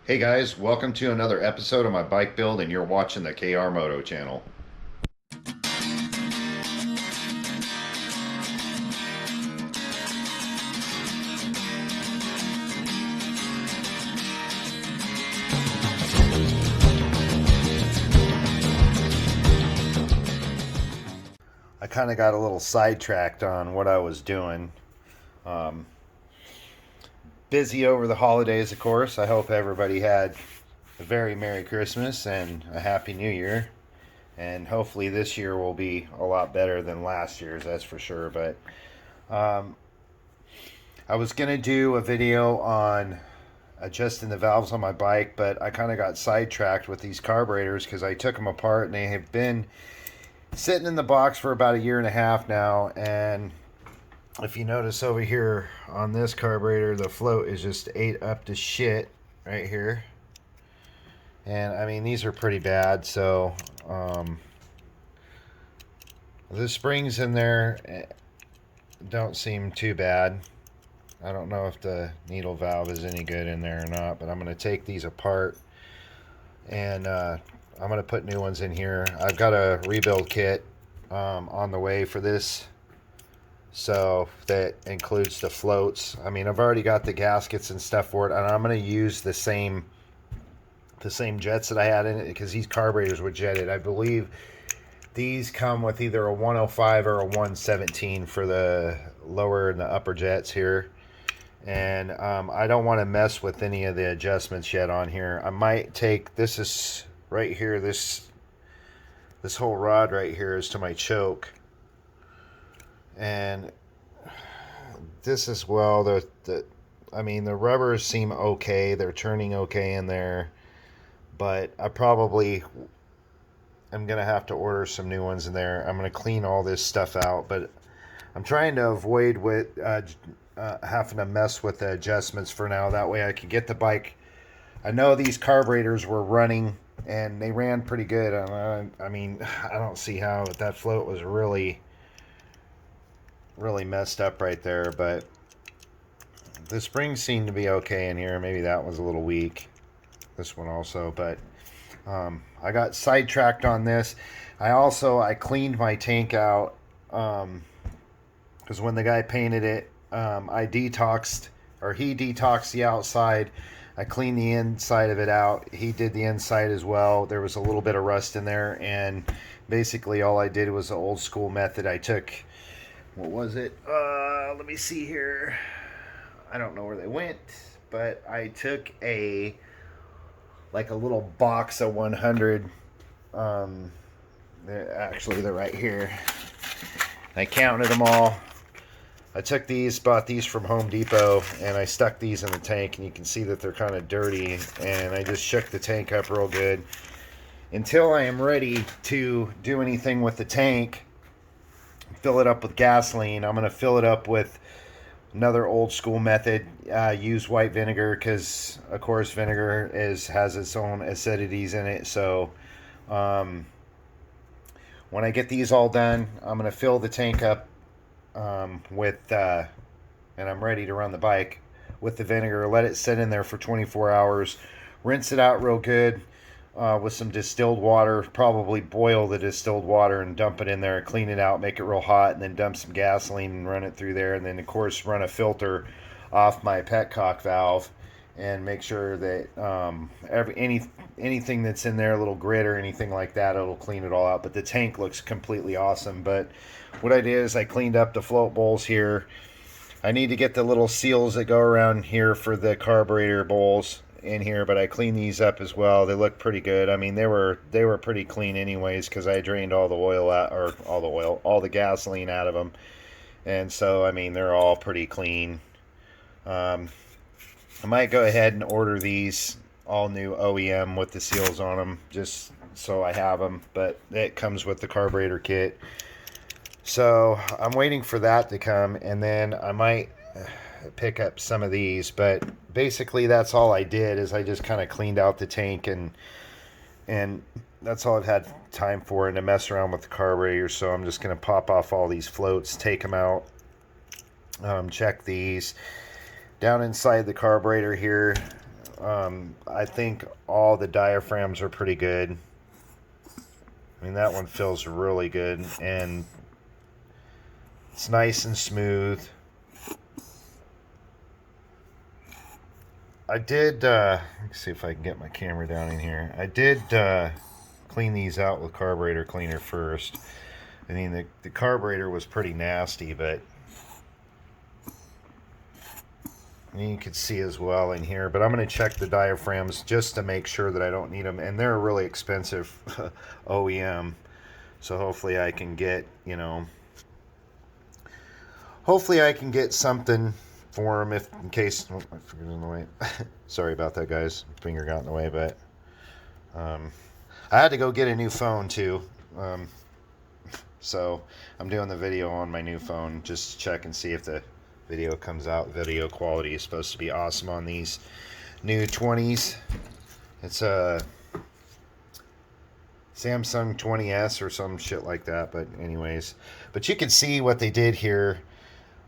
Hey guys, welcome to another episode of my bike build, and you're watching the KR Moto channel. I kind of got a little sidetracked on what I was doing. Um, Busy over the holidays, of course. I hope everybody had a very Merry Christmas and a Happy New Year. And hopefully this year will be a lot better than last year's, that's for sure. But um, I was going to do a video on adjusting the valves on my bike, but I kind of got sidetracked with these carburetors because I took them apart and they have been sitting in the box for about a year and a half now. And if you notice over here on this carburetor, the float is just ate up to shit right here. And I mean, these are pretty bad. So the springs in there don't seem too bad. I don't know if the needle valve is any good in there or not, but I'm going to take these apart and I'm going to put new ones in here. I've got a rebuild kit on the way for this, so that includes the floats. I mean, I've already got the gaskets and stuff for it, and I'm going to use the same jets that I had in it because these carburetors were jetted. I believe these come with either a 105 or a 117 for the lower and the upper jets here. And I don't want to mess with any of the adjustments yet on here. I might take, this is right here, this whole rod right here is to my choke. And this as well, I mean, the rubbers seem okay. They're turning okay in there. But I probably am going to have to order some new ones in there. I'm going to clean all this stuff out. But I'm trying to avoid having to mess with the adjustments for now. That way I can get the bike. I know these carburetors were running and they ran pretty good. I mean, I don't see how that float was really messed up right there, but the springs seem to be okay in here. Maybe that was a little weak. This one also, but I got sidetracked on this. I cleaned my tank out because when the guy painted it, I detoxed, or he detoxed the outside. I cleaned the inside of it out. He did the inside as well. There was a little bit of rust in there, and basically all I did was the old school method. I took, what was it? Let me see here. I don't know where they went, but I took a little box of 100. Actually, they're right here. I counted them all. I took these, bought these from Home Depot, and I stuck these in the tank, and you can see that they're kind of dirty, and I just shook the tank up real good. Until I am ready to do anything with the tank, fill it up with gasoline. I'm going to fill it up with another old school method, use white vinegar, because of course vinegar has its own acidities in it. So when I get these all done, I'm going to fill the tank up and I'm ready to run the bike with the vinegar. Let it sit in there for 24 hours. Rinse it out real good with some distilled water. Probably boil the distilled water and dump it in there. Clean it out, make it real hot, and then dump some gasoline and run it through there. And then, of course, run a filter off my petcock valve and make sure that anything that's in there, a little grit or anything like that, it'll clean it all out. But the tank looks completely awesome. But what I did is I cleaned up the float bowls here. I need to get the little seals that go around here for the carburetor bowls in here, but I cleaned these up as well. They look pretty good. I mean, they were pretty clean anyways because I drained all the oil out, or all the gasoline out of them. And so, I mean, they're all pretty clean. I might go ahead and order these all new OEM with the seals on them just so I have them, but it comes with the carburetor kit. So I'm waiting for that to come, and then I might pick up some of these. But basically that's all I did, is I just kind of cleaned out the tank, and that's all I've had time for, and to mess around with the carburetor. So I'm just going to pop off all these floats, take them out, check these. Down inside the carburetor here, I think all the diaphragms are pretty good. I mean, that one feels really good, and it's nice and smooth. I did, let's see if I can get my camera down in here. I did clean these out with carburetor cleaner first. I mean, the carburetor was pretty nasty, but you can see as well in here. But I'm going to check the diaphragms just to make sure that I don't need them. And they're a really expensive OEM. So hopefully I can get, you know, hopefully I can get something for them if in case. Oh, my finger's in the way. Sorry about that, guys. Finger got in the way, but I had to go get a new phone too. So I'm doing the video on my new phone just to check and see if the video comes out. Video quality is supposed to be awesome on these new 20s. It's a Samsung 20s or some shit like that, but anyways. But you can see what they did here.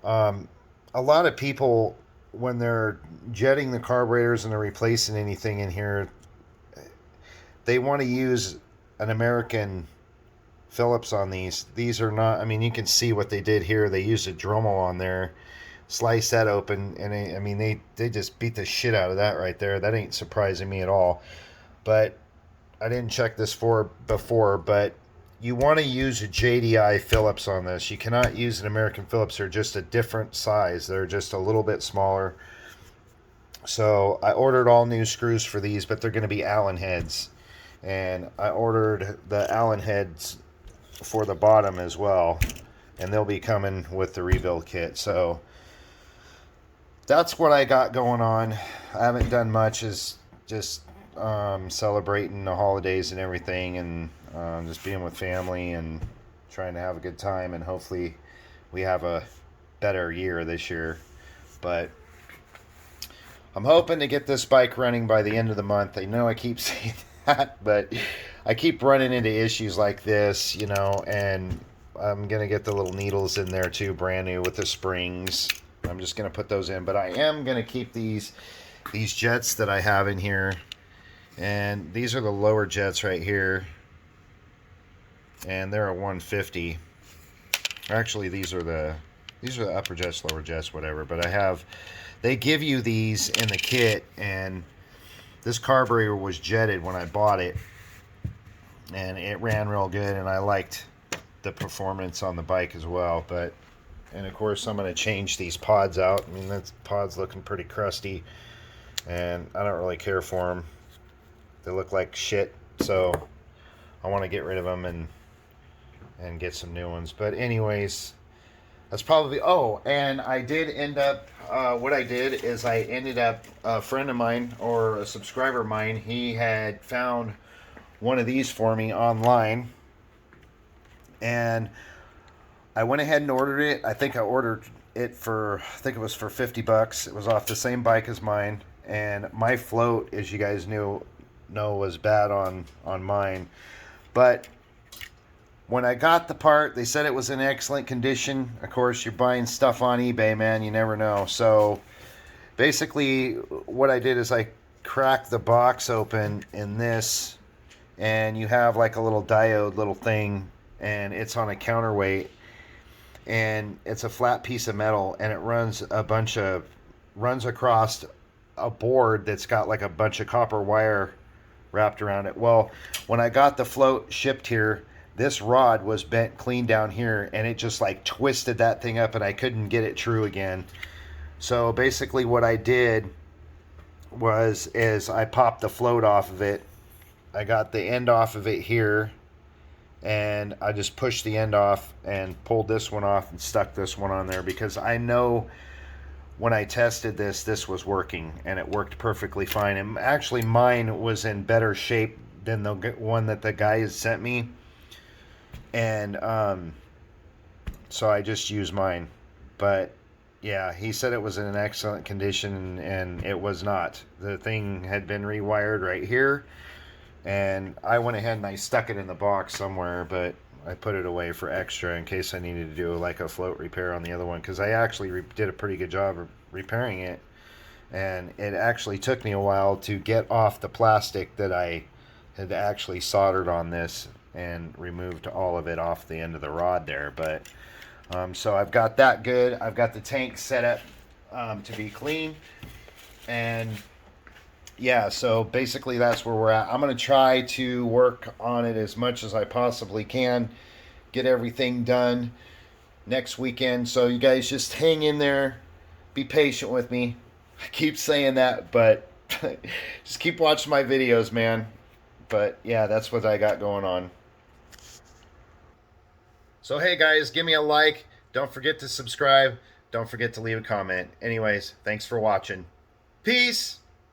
A lot of people, when they're jetting the carburetors and they're replacing anything in here, they want to use an American Phillips on these. These are not, I mean, you can see what they did here. They used a Dremel on there, slice that open, and I mean, they just beat the shit out of that right there. That ain't surprising me at all. But I didn't check this before, but you want to use a JDI Phillips on this. You cannot use an American Phillips. They're just a different size. They're just a little bit smaller. So I ordered all new screws for these, but they're going to be Allen heads. And I ordered the Allen heads for the bottom as well. And they'll be coming with the rebuild kit. So that's what I got going on. I haven't done much. Is just celebrating the holidays and everything, and just being with family and trying to have a good time, and hopefully we have a better year this year. But I'm hoping to get this bike running by the end of the month. I know I keep saying that, but I keep running into issues like this, you know, and I'm going to get the little needles in there too, brand new with the springs. I'm just going to put those in, but I am going to keep these jets that I have in here. And these are the lower jets right here, and they're a 150. Actually, these are the upper jets, lower jets, whatever. But they give you these in the kit, and this carburetor was jetted when I bought it, and it ran real good, and I liked the performance on the bike as well. And of course, I'm going to change these pods out. I mean, that pod's looking pretty crusty, and I don't really care for them. They look like shit, so I want to get rid of them and get some new ones. But anyways, that's probably... Oh, and I did end up... what I did is I ended up... A friend of mine, or a subscriber of mine, he had found one of these for me online. And I went ahead and ordered it. I think I ordered it for... I think it was for $50. It was off the same bike as mine. And my float, as you guys know was bad on mine. But when I got the part, they said it was in excellent condition. Of course, you're buying stuff on eBay, man, you never know. So basically what I did is I cracked the box open in this, and you have like a little diode little thing, and it's on a counterweight, and it's a flat piece of metal, and it runs across a board that's got like a bunch of copper wire wrapped around it. Well, when I got the float shipped here, this rod was bent clean down here, and it just like twisted that thing up, and I couldn't get it true again. So basically what I did is I popped the float off of it. I got the end off of it here, and I just pushed the end off and pulled this one off and stuck this one on there, because I know when I tested this was working, and it worked perfectly fine. And actually mine was in better shape than the one that the guy has sent me, and so I just used mine. But yeah, he said it was in an excellent condition, and it was not. The thing had been rewired right here, and I went ahead and I stuck it in the box somewhere, but I put it away for extra in case I needed to do like a float repair on the other one, because I actually did a pretty good job of repairing it, And it actually took me a while to get off the plastic that I had actually soldered on this and removed all of it off the end of the rod there. But so I've got that good. I've got the tank set up to be clean. And yeah, so basically that's where we're at. I'm going to try to work on it as much as I possibly can, get everything done next weekend. So you guys just hang in there, be patient with me. I keep saying that, but just keep watching my videos, man. But yeah, that's what I got going on. So hey guys, give me a like. Don't forget to subscribe. Don't forget to leave a comment. Anyways, thanks for watching. Peace.